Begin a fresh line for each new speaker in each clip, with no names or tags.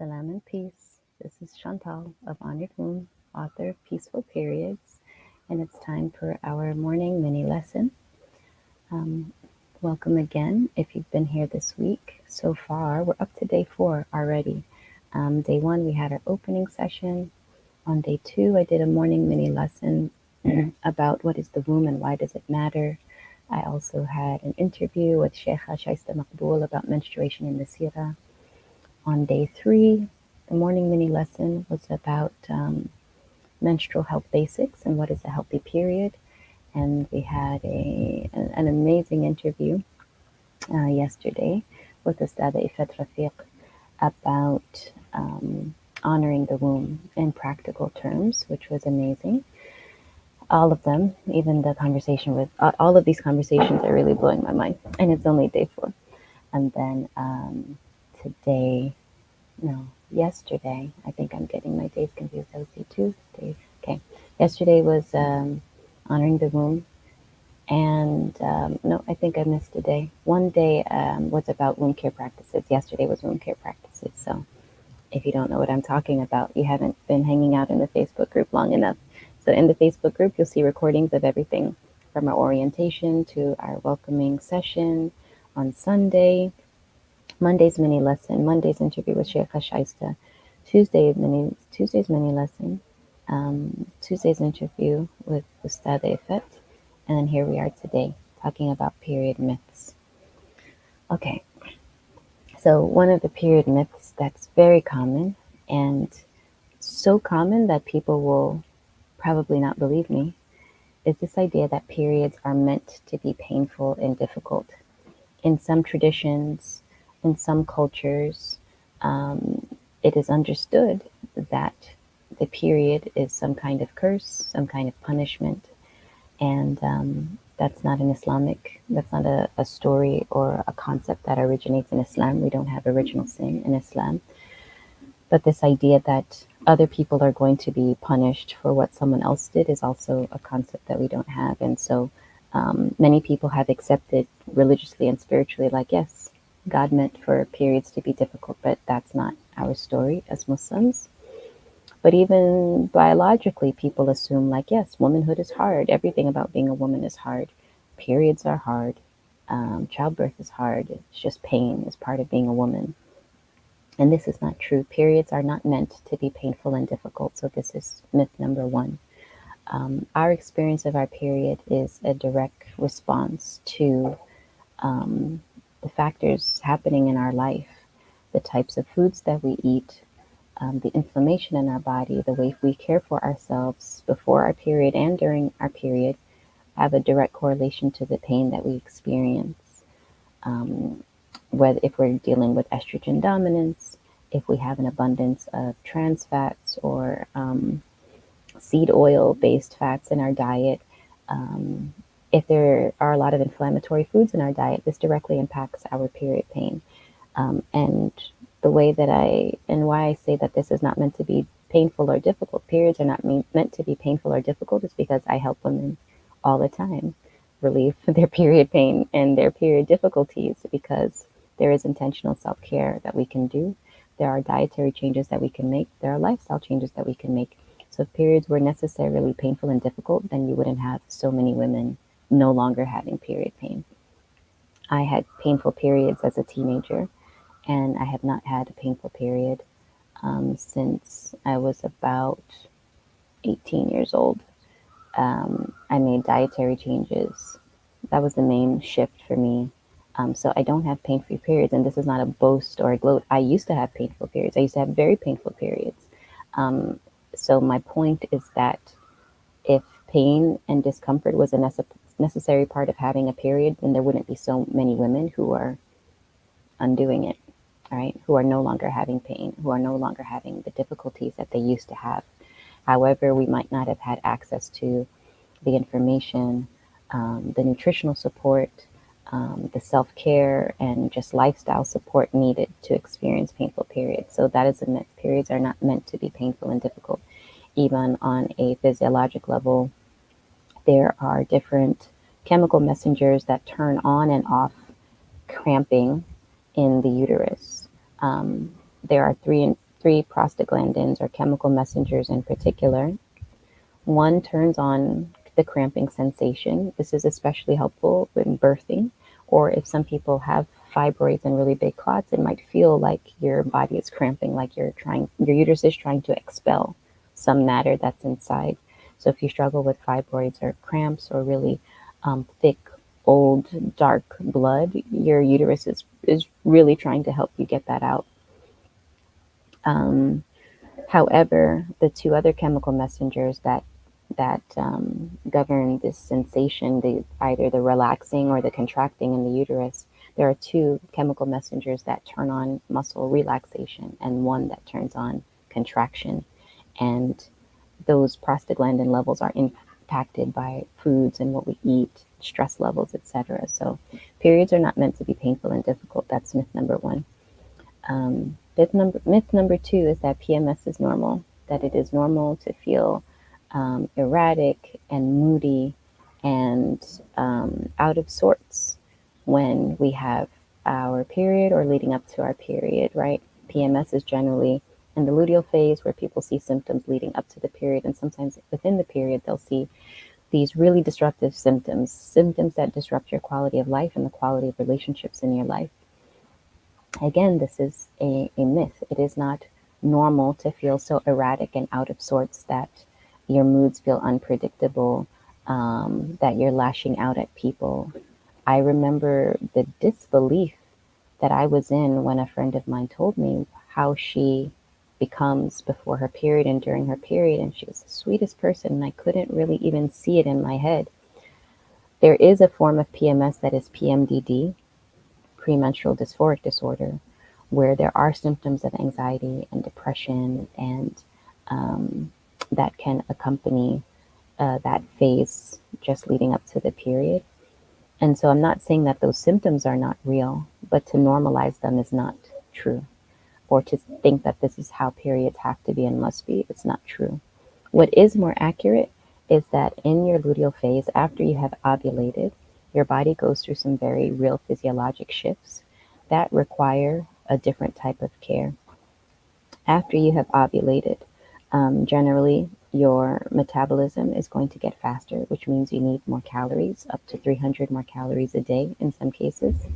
Salam and peace. This is Chantal of Honored Womb, author of Peaceful Periods, and it's time for our morning mini lesson. Um, Welcome again. If you've been here this week, so far we're up to day 4 already. Day 1, we had our opening session. On day 2, I did a morning mini lesson about what is the womb and why does it matter. I also had an interview with Sheikha Shaista Maqbool about menstruation in the Sirah. On day 3, the morning mini lesson was about menstrual health basics and what is a healthy period. And we had an amazing interview yesterday with Ustada Ifat Rafiq about honoring the womb in practical terms, which was amazing. All of them, even the conversation with all of these conversations are really blowing my mind. And it's only day 4. And then today, no, yesterday, I think I'm getting my days confused. That was day 2, day, okay. Yesterday was honoring the womb. And no, I think I missed a day. One day was about wound care practices. Yesterday was wound care practices. So if you don't know what I'm talking about, you haven't been hanging out in the Facebook group long enough. So in the Facebook group, you'll see recordings of everything from our orientation to our welcoming session on Sunday, Monday's mini lesson, Monday's interview with Sheikha Shaista, Tuesday's mini lesson, Tuesday's interview with Ustada Ifet, and then here we are today talking about period myths. Okay, so one of the period myths that's very common and so common that people will probably not believe me is this idea that periods are meant to be painful and difficult. In some traditions, in some cultures, it is understood that the period is some kind of curse, some kind of punishment, and that's not that's not a story or a concept that originates in Islam. We don't have original sin in Islam. But this idea that other people are going to be punished for what someone else did is also a concept that we don't have. And so many people have accepted religiously and spiritually, like, yes, God meant for periods to be difficult, but that's not our story as Muslims. But even biologically, people assume, like, yes, womanhood is hard. Everything about being a woman is hard. Periods are hard. Childbirth is hard. It's just pain is part of being a woman. And this is not true. Periods are not meant to be painful and difficult. So this is myth number 1. Our experience of our period is a direct response to the factors happening in our life, the types of foods that we eat, the inflammation in our body, the way we care for ourselves before our period and during our period have a direct correlation to the pain that we experience. Whether if we're dealing with estrogen dominance, if we have an abundance of trans fats or seed oil based fats in our diet, if there are a lot of inflammatory foods in our diet, this directly impacts our period pain. And the way that why I say that this is not meant to be painful or difficult, periods are not meant to be painful or difficult, is because I help women all the time relieve their period pain and their period difficulties, because there is intentional self-care that we can do. There are dietary changes that we can make. There are lifestyle changes that we can make. So if periods were necessarily painful and difficult, then you wouldn't have so many women no longer having period pain. I had painful periods as a teenager, and I have not had a painful period since I was about 18 years old. I made dietary changes. That was the main shift for me. So I don't have pain-free periods, and this is not a boast or a gloat. I used to have painful periods. I used to have very painful periods. So my point is that if pain and discomfort was a necessary part of having a period, then there wouldn't be so many women who are undoing it, right? Who are no longer having pain, who are no longer having the difficulties that they used to have. However, we might not have had access to the information, the nutritional support, the self-care, and just lifestyle support needed to experience painful periods. So that is a myth. Periods are not meant to be painful and difficult. Even on a physiologic level, there are different chemical messengers that turn on and off cramping in the uterus. There are three prostaglandins or chemical messengers in particular. One turns on the cramping sensation. This is especially helpful when birthing, or if some people have fibroids and really big clots, it might feel like your body is cramping, like your uterus is trying to expel some matter that's inside. So if you struggle with fibroids or cramps or really thick, old, dark blood, your uterus is really trying to help you get that out. Um, However, the two other chemical messengers that govern this sensation, either the relaxing or the contracting in the uterus, there are two chemical messengers that turn on muscle relaxation and one that turns on contraction. And those prostaglandin levels are impacted by foods and what we eat, stress levels, etc. So periods are not meant to be painful and difficult. That's myth number one. Myth number two is that PMS is normal, that it is normal to feel erratic and moody and out of sorts when we have our period or leading up to our period, right? PMS is generally in the luteal phase where people see symptoms leading up to the period, and sometimes within the period, they'll see these really disruptive symptoms that disrupt your quality of life and the quality of relationships in your life. Again, this is a myth. It is not normal to feel so erratic and out of sorts that your moods feel unpredictable, that you're lashing out at people. I remember the disbelief that I was in when a friend of mine told me how she becomes before her period and during her period, and she was the sweetest person, and I couldn't really even see it in my head. There is a form of PMS that is PMDD, premenstrual dysphoric disorder, where there are symptoms of anxiety and depression, and that can accompany that phase just leading up to the period. And so I'm not saying that those symptoms are not real, but to normalize them is not true. Or to think that this is how periods have to be and must be, it's not true. What is more accurate is that in your luteal phase, after you have ovulated, your body goes through some very real physiologic shifts that require a different type of care. After you have ovulated, generally your metabolism is going to get faster, which means you need more calories, up to 300 more calories a day in some cases.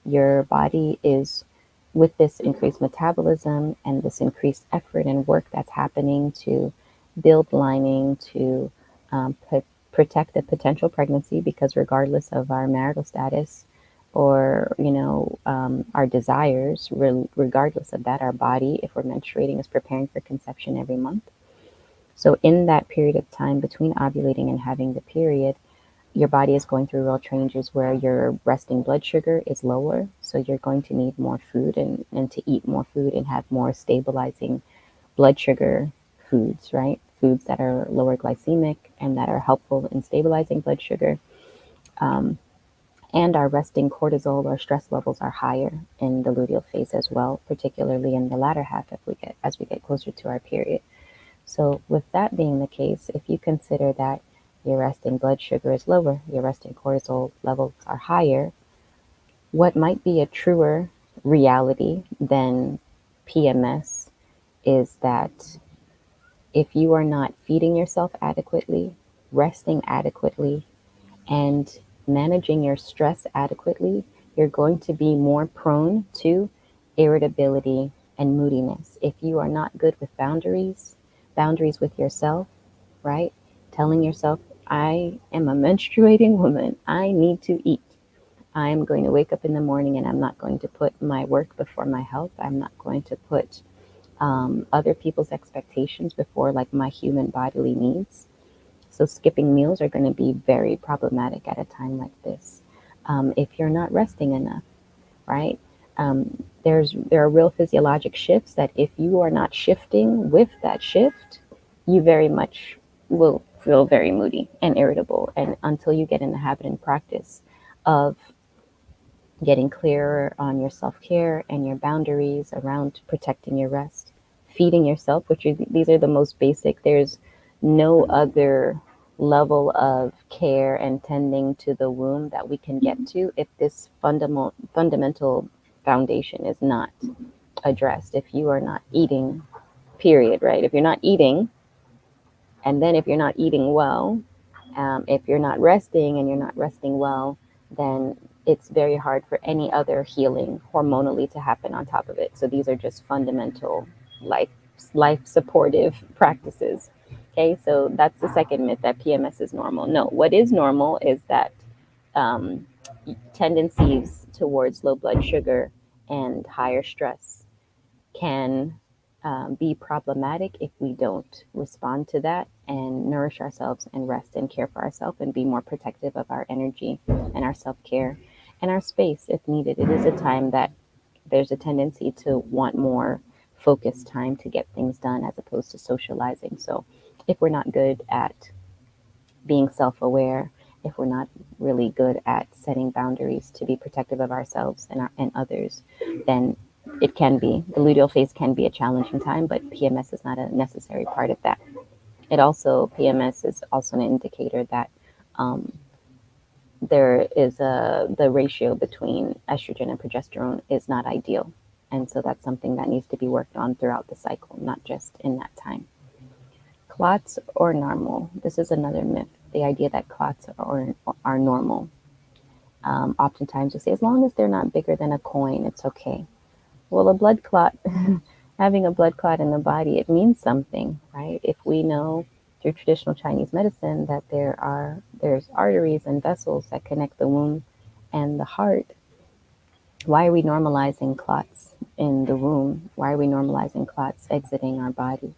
Your body is, with this increased metabolism and this increased effort and work that's happening to build lining, to protect a potential pregnancy, because regardless of our marital status or our desires, regardless of that, our body, if we're menstruating, is preparing for conception every month. So in that period of time between ovulating and having the period, your body is going through real changes where your resting blood sugar is lower. So you're going to need more food and to eat more food and have more stabilizing blood sugar foods, right? Foods that are lower glycemic and that are helpful in stabilizing blood sugar. And our resting cortisol or stress levels are higher in the luteal phase as well, particularly in the latter half as we get closer to our period. So with that being the case, if you consider that your resting blood sugar is lower, your resting cortisol levels are higher, what might be a truer reality than PMS is that if you are not feeding yourself adequately, resting adequately, and managing your stress adequately, you're going to be more prone to irritability and moodiness. If you are not good with boundaries with yourself, right? Telling yourself, I am a menstruating woman. I need to eat. I'm going to wake up in the morning and I'm not going to put my work before my health. I'm not going to put other people's expectations before like my human bodily needs. So skipping meals are going to be very problematic at a time like this. If you're not resting enough, right? There are real physiologic shifts that if you are not shifting with that shift, you very much will feel very moody and irritable. And until you get in the habit and practice of getting clearer on your self-care and your boundaries around protecting your rest, feeding yourself, these are the most basic. There's no other level of care and tending to the womb that we can get to if this fundamental foundation is not addressed. If you are not eating, period, right? If you're not eating, and then if you're not eating well, if you're not resting and you're not resting well, then it's very hard for any other healing hormonally to happen on top of it. So these are just fundamental life life supportive practices. Okay, so that's the second myth, that PMS is normal. No, what is normal is that um, tendencies towards low blood sugar and higher stress can be problematic if we don't respond to that and nourish ourselves and rest and care for ourselves and be more protective of our energy and our self care and our space if needed. It is a time that there's a tendency to want more focused time to get things done as opposed to socializing. So if we're not good at being self aware, if we're not really good at setting boundaries to be protective of ourselves and others, then it can be, the luteal phase can be a challenging time, but PMS is not a necessary part of that. PMS is also an indicator that um, the ratio between estrogen and progesterone is not ideal. And so that's something that needs to be worked on throughout the cycle, not just in that time. Clots or normal. This is another myth. The idea that clots are normal. Oftentimes we say, as long as they're not bigger than a coin, it's okay. Well, a blood clot, having a blood clot in the body, it means something, right? If we know through traditional Chinese medicine that there's arteries and vessels that connect the womb and the heart, why are we normalizing clots in the womb? Why are we normalizing clots exiting our body?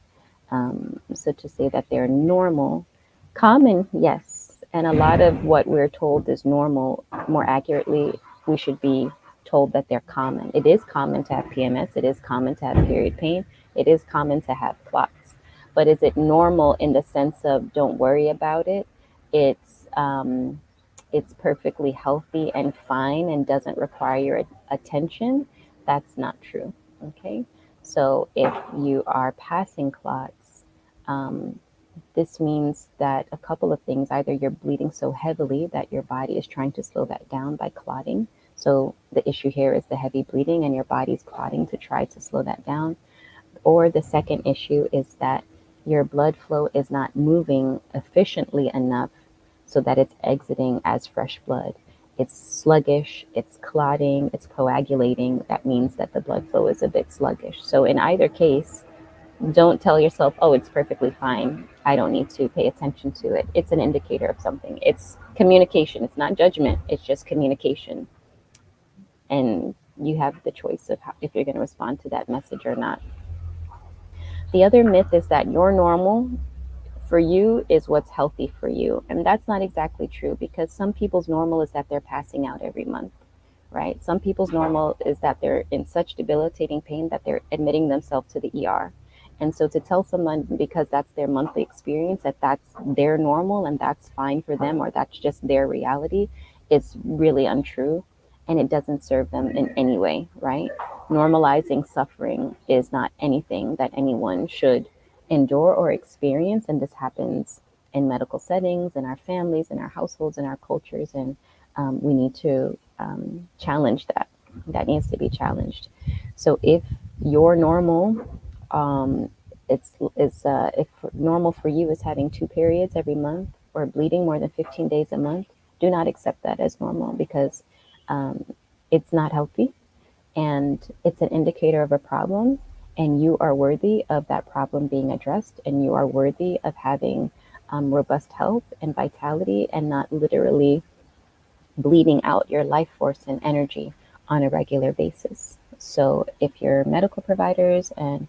So to say that they're normal, common, yes. And a lot of what we're told is normal, more accurately, we should be told that they're common. It is common to have PMS. It is common to have period pain. It is common to have clots. But is it normal in the sense of don't worry about it? It's um, it's perfectly healthy and fine and doesn't require your attention. That's not true. Okay. So if you are passing clots, um, this means that a couple of things: either you're bleeding so heavily that your body is trying to slow that down by clotting. So the issue here is the heavy bleeding and your body's clotting to try to slow that down. Or the second issue is that your blood flow is not moving efficiently enough so that it's exiting as fresh blood. It's sluggish, it's clotting, it's coagulating. That means that the blood flow is a bit sluggish. So in either case, don't tell yourself, oh, it's perfectly fine. I don't need to pay attention to it. It's an indicator of something. It's communication. It's not judgment. It's just communication. And you have the choice of how, if you're going to respond to that message or not. The other myth is that your normal for you is what's healthy for you. And that's not exactly true, because some people's normal is that they're passing out every month, right? Some people's normal is that they're in such debilitating pain that they're admitting themselves to the ER. And so to tell someone, because that's their monthly experience, that that's their normal and that's fine for them, or that's just their reality, is really untrue. And it doesn't serve them in any way, right? Normalizing suffering is not anything that anyone should endure or experience. And this happens in medical settings, in our families, in our households, in our cultures. And we need to challenge that. That needs to be challenged. So if your normal, um, if normal for you is having 2 periods every month or bleeding more than 15 days a month, do not accept that as normal, because um, it's not healthy and it's an indicator of a problem. And you are worthy of that problem being addressed, and you are worthy of having robust health and vitality and not literally bleeding out your life force and energy on a regular basis. So if your medical providers and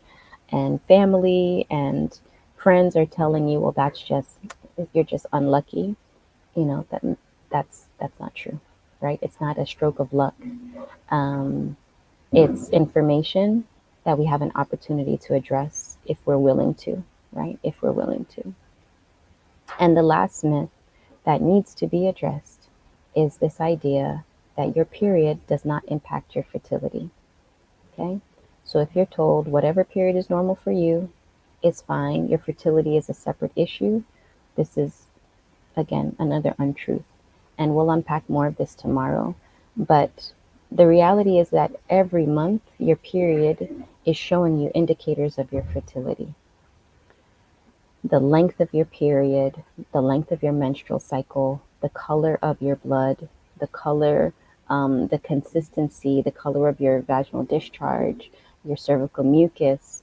family and friends are telling you, well, that's just, you're just unlucky, you know, that's not true, right? It's not a stroke of luck. Um, it's information that we have an opportunity to address if we're willing to, right? If we're willing to. And the last myth that needs to be addressed is this idea that your period does not impact your fertility. Okay? So if you're told whatever period is normal for you is fine, your fertility is a separate issue, this is, again, another untruth. And we'll unpack more of this tomorrow. But the reality is that every month, your period is showing you indicators of your fertility. The length of your period, the length of your menstrual cycle, the color of your blood, the color, the consistency, the color of your vaginal discharge, your cervical mucus,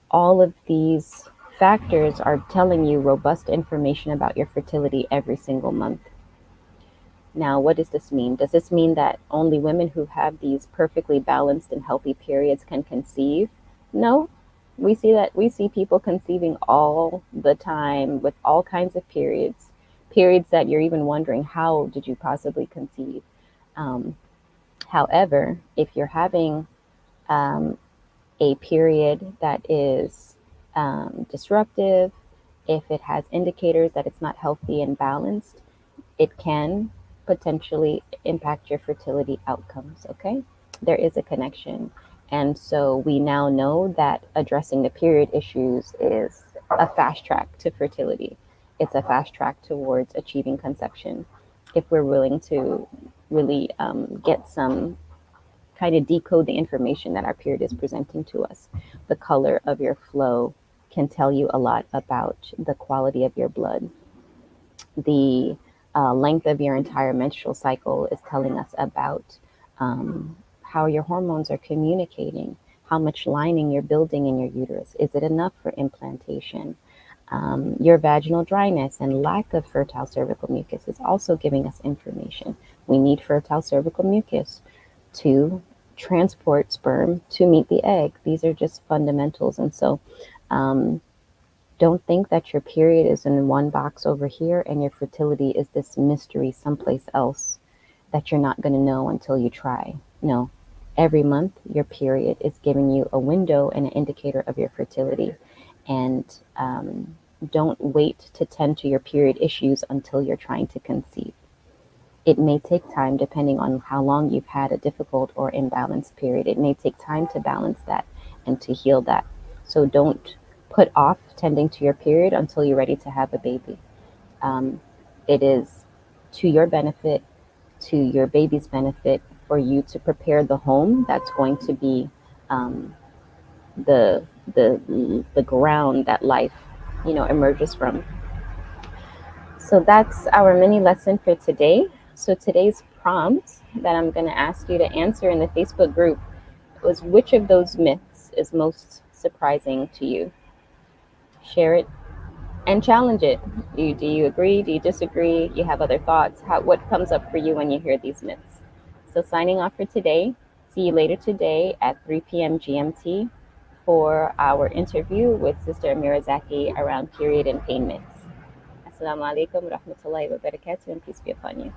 all of these factors are telling you robust information about your fertility every single month. Now, what does this mean? Does this mean that only women who have these perfectly balanced and healthy periods can conceive? No. We see people conceiving all the time with all kinds of periods that you're even wondering, how did you possibly conceive? Um, However, if you're having um, a period that is disruptive, if it has indicators that it's not healthy and balanced, it can potentially impact your fertility outcomes. Okay, there is a connection. And so we now know that addressing the period issues is a fast track to fertility. It's a fast track towards achieving conception if we're willing to really get some kind of decode the information that our period is presenting to us. The color of your flow can tell you a lot about the quality of your blood. The length of your entire menstrual cycle is telling us about how your hormones are communicating, how much lining you're building in your uterus. Is it enough for implantation? Your vaginal dryness and lack of fertile cervical mucus is also giving us information. We need fertile cervical mucus to transport sperm to meet the egg. These are just fundamentals. And so um, don't think that your period is in one box over here and your fertility is this mystery someplace else that you're not going to know until you try. No, every month your period is giving you a window and an indicator of your fertility. And don't wait to tend to your period issues until you're trying to conceive. It may take time depending on how long you've had a difficult or imbalanced period. It may take time to balance that and to heal that. So don't put off tending to your period until you're ready to have a baby. Um, it is to your benefit, to your baby's benefit, for you to prepare the home that's going to be um, the ground that life, emerges from. So that's our mini lesson for today. So today's prompt that I'm going to ask you to answer in the Facebook group was, which of those myths is most surprising to you? Share it and challenge it. Do you agree? Do you disagree? You have other thoughts? What comes up for you when you hear these myths? So signing off for today. See you later today at 3 p.m. GMT for our interview with Sister Amira Zaki around period and pain myths. Assalamu alaikum wa rahmatullahi wa barakatuh, and peace be upon you.